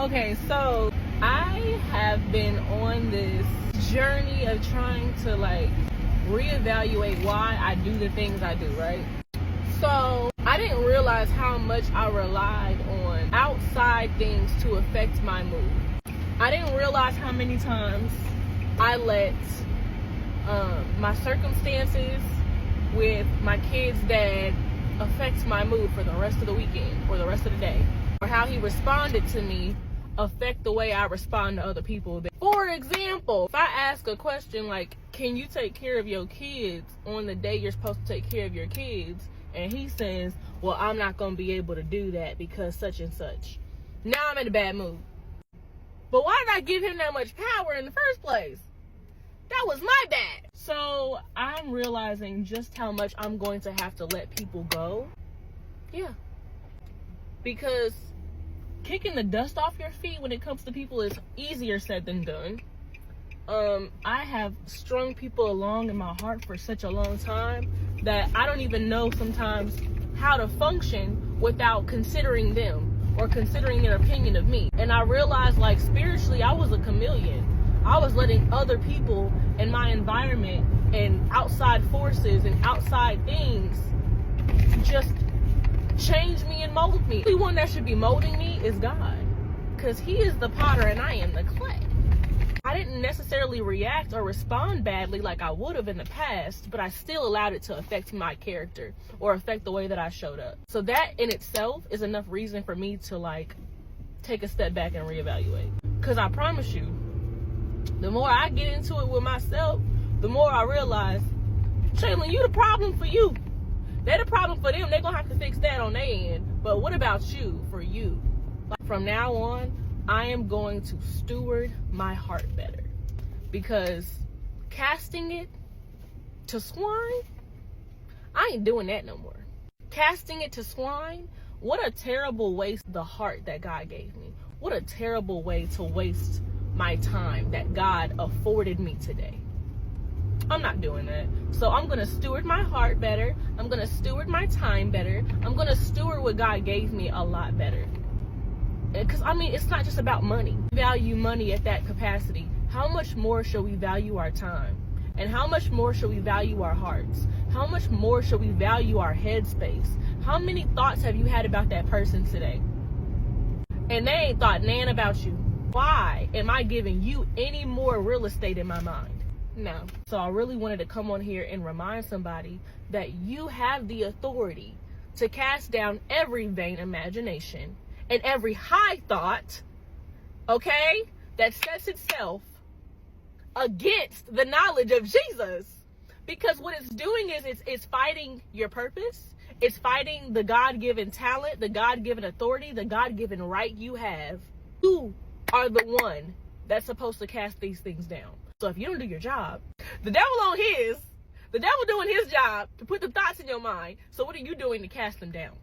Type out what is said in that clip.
Okay, so I have been on this journey of trying to reevaluate why I do the things I do, right? So I didn't realize how much I relied on outside things to affect my mood. I didn't realize how many times I let my circumstances with my kid's dad affect my mood for the rest of the weekend or the rest of the day, or how he responded to me affect the way I respond to other people. For example, if I ask a question like, can you take care of your kids on the day you're supposed to take care of your kids? And he says, well, I'm not going to be able to do that because such and such. Now I'm in a bad mood. But why did I give him that much power in the first place? That was my bad. So I'm realizing just how much I'm going to have to let people go. Yeah. Because kicking the dust off your feet when it comes to people is easier said than done. I have strung people along in my heart for such a long time that I don't even know sometimes how to function without considering them or considering their opinion of me. And I realized, spiritually, I was a chameleon. I was letting other people in my environment and outside forces and outside things just change me and mold me. The one that should be molding me is God, because he is the potter and I am the clay. I didn't necessarily react or respond badly like I would have in the past, but I still allowed it to affect my character or affect the way that I showed up. So that in itself is enough reason for me to take a step back and reevaluate. Because I promise you, the more I get into it with myself, the more I realize, Shaylin, you the problem for you. They're the problem for them. They're going to have to fix that on their end. But what about you, for you? From now on, I am going to steward my heart better. Because casting it to swine, I ain't doing that no more. Casting it to swine, what a terrible waste of the heart that God gave me. What a terrible way to waste my time that God afforded me today. I'm not doing that. So I'm going to steward my heart better. I'm going to steward my time better. I'm going to steward what God gave me a lot better. Because, it's not just about money. We value money at that capacity. How much more should we value our time? And how much more should we value our hearts? How much more should we value our headspace? How many thoughts have you had about that person today? And they ain't thought nan about you. Why am I giving you any more real estate in my mind? No. So I really wanted to come on here and remind somebody that you have the authority to cast down every vain imagination and every high thought, okay, that sets itself against the knowledge of Jesus. Because what it's doing is it's fighting your purpose. It's fighting the God-given talent, the God-given authority, the God-given right you have. You are the one that's supposed to cast these things down. So if you don't do your job, the devil doing his job to put the thoughts in your mind. So what are you doing to cast them down?